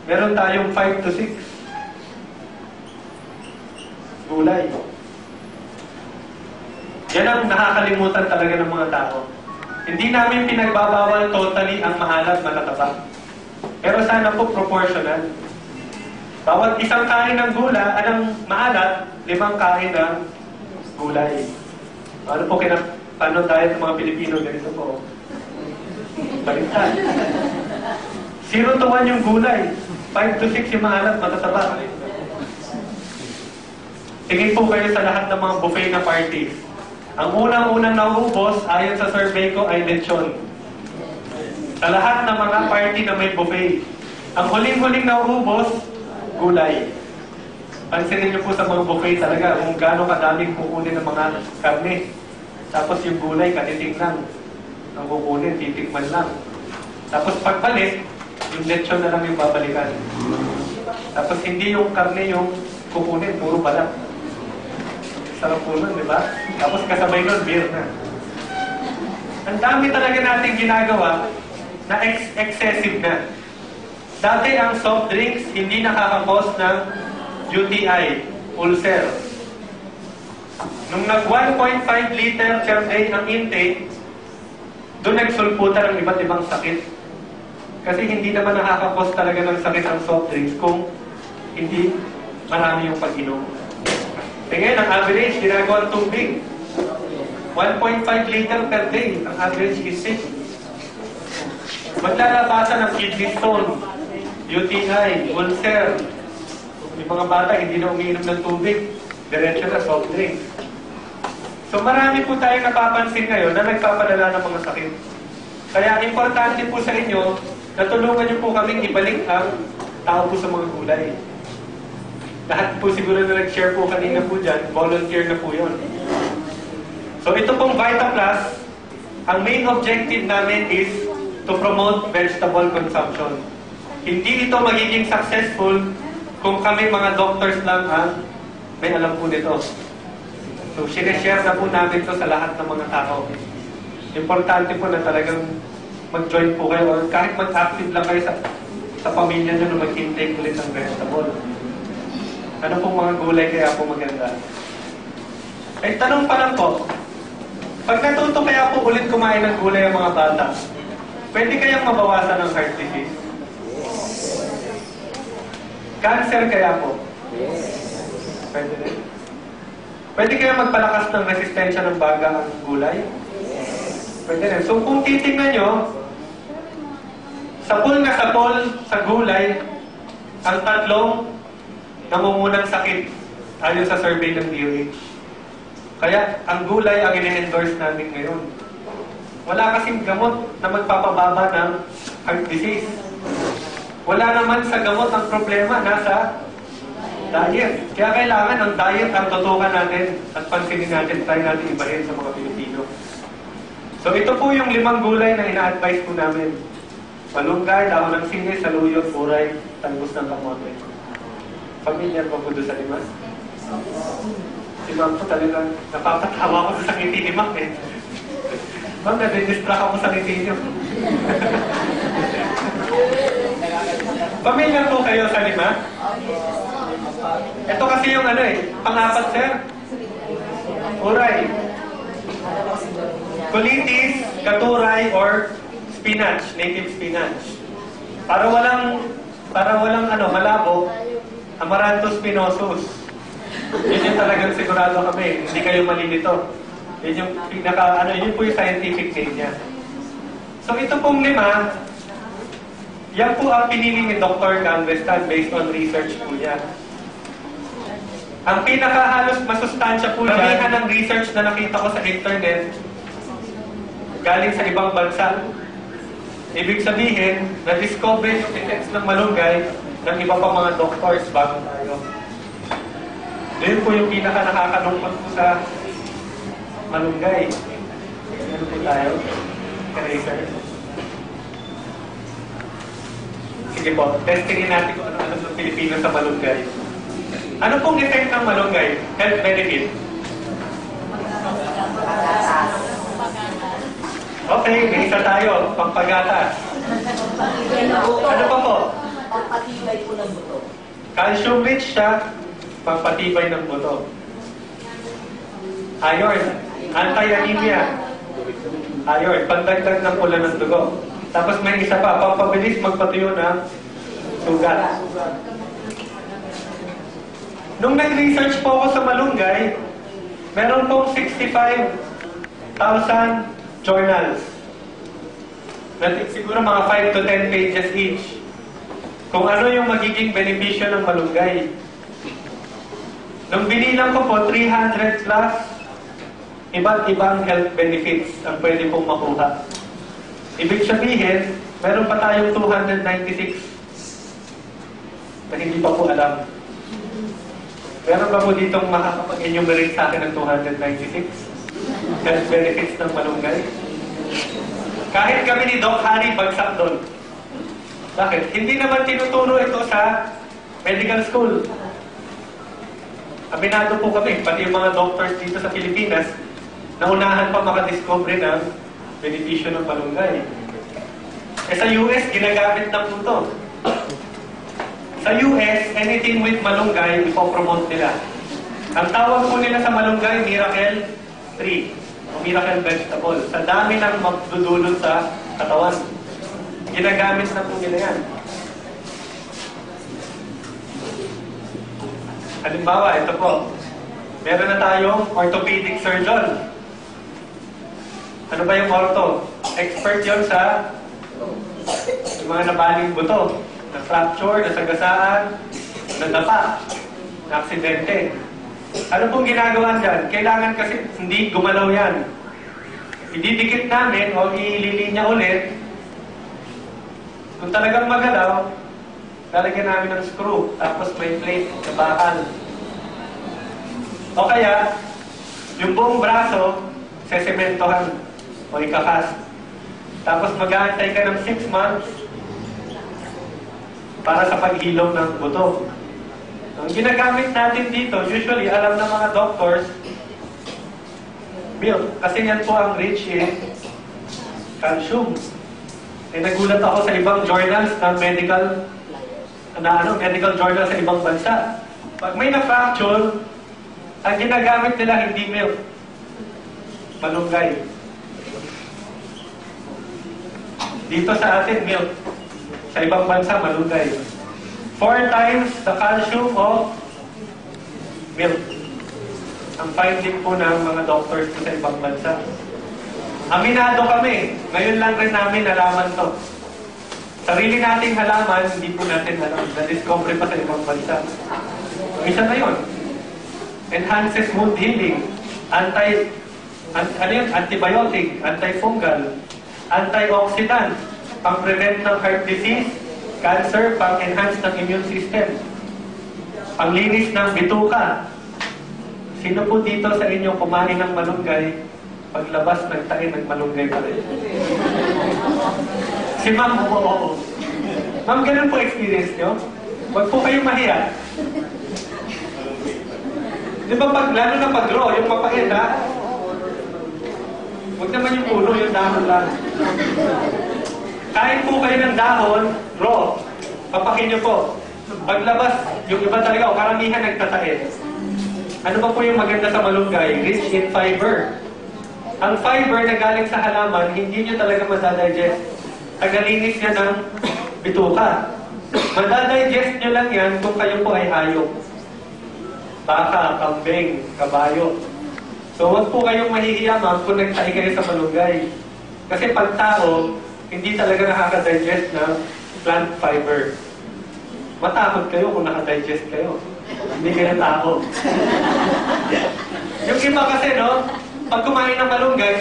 Meron tayong 5 to 6 gulay. Yan ang nakakalimutan talaga ng mga tao. Hindi namin pinagbabawal totally ang maalat matataba. Pero sana po proportional. Bawat isang kain ng anong maalat, 5 kain ng gulay. Ano po paano tayo ng mga Pilipino? Ganito po. Baliktad. 0 to 1 yung gulay. 5 to 6 yung maalat matataba. Tingin po kayo sa lahat ng mga buffet na parties. Ang unang-unang nauubos, ayon sa survey ko, ay lechon. Sa lahat ng mga party na may buffet. Ang huling-huling nauubos, gulay. Pansinin niyo po sa mga buffet talaga kung gaano kadaming kukunin ng mga karne. Tapos yung gulay, kaniting lang. Ang kukunin, titikman lang. Tapos pagbalik, yung lechon na lang yung babalikan. Tapos hindi yung karne yung kukunin, puro balat. Sarap po nun, di ba? Tapos kasabay nun, beer na. Ang dami talaga natin ginagawa na excessive na. Dati ang soft drinks hindi nakakakos ng UTI, ulcer. Nung nag 1.5 liter per day ang intake, doon nagsulputan ng iba't ibang sakit. Kasi hindi naman nakakakos talaga ng sakit ang soft drinks kung hindi marami yung pag-inom. Ngayon, ang average, ginagawang tubig. 1.5 liter per day. Ang average is 6. Maglalabasan ng kidney stone, UTI, ulcer. Yung mga bata, hindi na umiinom ng tubig. Diretso na soft drink. So marami po tayong napapansin ngayon na nagpapadala ng mga sakit. Kaya importante po sa inyo na tulungan niyo po kaming ibalik ang tao po sa mga gulay. Lahat po siguro na nag-share po kanina po dyan, volunteer na po yun. So ito pong Vita Plus, ang main objective namin is to promote vegetable consumption. Hindi ito magiging successful kung kami mga doctors lang ang may alam po nito. So sineshare na po namin ito sa lahat ng mga tao. Importante po na talagang mag-join po kayo or kahit mag-active lang kayo sa pamilya nyo na mag-intake ulit ng vegetable. Ano pong mga gulay kaya po maganda? Eh, tanong pa lang po, pag natuto kaya po ulit kumain ng gulay ang mga bata, pwede kayang mabawasan ng heart disease? Cancer kaya po? Pwede rin. Pwede kayang magpalakas ng resistensya ng baga ang gulay? Pwede rin. So kung titignan nyo, sapol sa gulay, ang tatlong nangungunang sakit ayon sa survey ng DOH. Kaya ang gulay ang ine-endorse namin ngayon. Wala kasing gamot na magpapababa ng heart disease. Wala naman sa gamot ang problema, nasa diet. Kaya kailangan ang diet ang tutukan natin at pansinin natin, try natin ibahin sa mga Pilipino. So ito po yung 5 gulay na ina-advise po namin. Malunggay, dahon ng sili, saluyot, uray, talbos ng kamote. Familiar pa po doon sa 5? Si Ma'am po talaga, napapatawa ko sa ngiti ni Ma'am eh. Ma'am, nadidistract ako sa ngiti niyo. Familiar po kayo sa 5? Ito kasi yung pang-4 sir. Uray. Colitis, katuray, or spinach, native spinach. Para walang malabo, Amaranthus spinosus. Yun yung talagang sigurado kami. Hindi kayo malilito. Yun yung yun po yung scientific name niya. So ito pong 5, yan po ang pinili ni Dr. Galveston based on research po niya. Ang pinakahalos masustansya po dyan, ng research na nakita ko sa internet, galing sa ibang bansa. Ibig sabihin, na-discover yung effects ng malunggay ng iba pa mga doctors bago tayo. Yun po yung pinaka-nakakalungkot po sa malunggay. Ano po tayo? Eraser. Sige po, testingin natin kung ano ng Pilipino sa malunggay. Ano pong effect ng malunggay? Health benefit? Okay, may isa tayo. Pampagatas. Ano pa po? Pampatibay Calcium rich siya, pagpatibay ng buto. Iron, anti-anemia. Iron, pandagdag ng pula ng dugo. Tapos may isa pa, pampabilis magpatuyo ng sugat. Nung nag-research po ako sa malunggay, meron pong 65,000 journals. Siguro mga 5 to 10 pages each. Kung ano yung magiging benepisyo ng malunggay. Nung binilang ko po, 300 plus iba't ibang health benefits ang pwede pong makuha. Ibig sabihin, meron pa tayong 296 na hindi pa po alam. Meron ba po ditong makakapag-enumerate sa akin ng 296 health benefits ng malunggay? Kahit kami ni Doc Harry, bagsak doon. Bakit? Hindi naman tinuturo ito sa medical school. Aminado po kami, pati yung mga doctors dito sa Pilipinas, naunahan pa makadiscover ng benepisyo ng malunggay. Eh sa US, ginagamit na po ito. Sa US, anything with malunggay, ipopromote nila. Ang tawag po nila sa malunggay, miracle tree. O miracle vegetable. Sa dami ng magdudulot sa katawan. Ginagamit na po nila yan. Halimbawa, ito po. Meron na tayong orthopedic surgeon. Ano ba yung ortho? Expert yon sa yung mga nabaling buto. Na-fracture, nasagasaan, nadapa, na-aksidente. Ano pong ginagawa dyan? Kailangan kasi hindi gumalaw yan. Ididikit namin o ililinya ulit. Kung talagang magalaw, lalagyan namin ng screw, tapos may plate na bakal. O kaya, yung buong braso, sesementohan o ikakas. Tapos mag-aantay ka ng 6 months para sa paghilom ng buto. Ang ginagamit natin dito, usually, alam ng mga doctors, milk. Kasi yan po ang rich in calcium. Eh, nagulat ako sa ibang journals na medical journal sa ibang bansa. Pag may na-fracture, ang ginagamit nila hindi milk. Malunggay. Dito sa atin, milk. Sa ibang bansa, malunggay. 4 times the calcium of milk. Ang finding po ng mga doctors po sa ibang bansa. Aminado kami. Ngayon lang rin namin nalaman to. Sarili nating halaman, hindi po natin alam. Na-discover pa sa ibang bansa. Ang isa na yun. Enhances mood healing. Antibiotic, antifungal, antioxidant, pang-prevent ng heart disease, cancer, pang-enhance ng immune system, panglinis ng bituka. Sino po dito sa inyo kumain ng malunggay, paglabas ng tae ng malunggay pa rin? Si Ma'am, oo. Ma'am, ganun po experience nyo? Huwag po kayong mahiya. Di ba lalo na pag-raw, yung mapait ha? Huwag naman yung puno, yung dahon lang. Kain po kayo ng dahon, raw. Papakin nyo po. Paglabas, yung iba talaga, o karamihan nagtatae. Ano ba po yung maganda sa malunggay? Rich in fiber. Ang fiber na galing sa halaman, hindi nyo talaga madadigest. Tagalinis niya ng bituka. Madadigest nyo lang yan kung kayo po ay hayop. Baka, kambing, kabayo. So, huwag po kayong mahihiya, ma'am, kung nagtae kayo sa malunggay. Kasi pag tao, hindi talaga nakaka-digest ng plant fiber. Matakot kayo kung naka-digest kayo. Hindi kayo tao. Yung iba kasi, no? Pag kumain ng malunggay,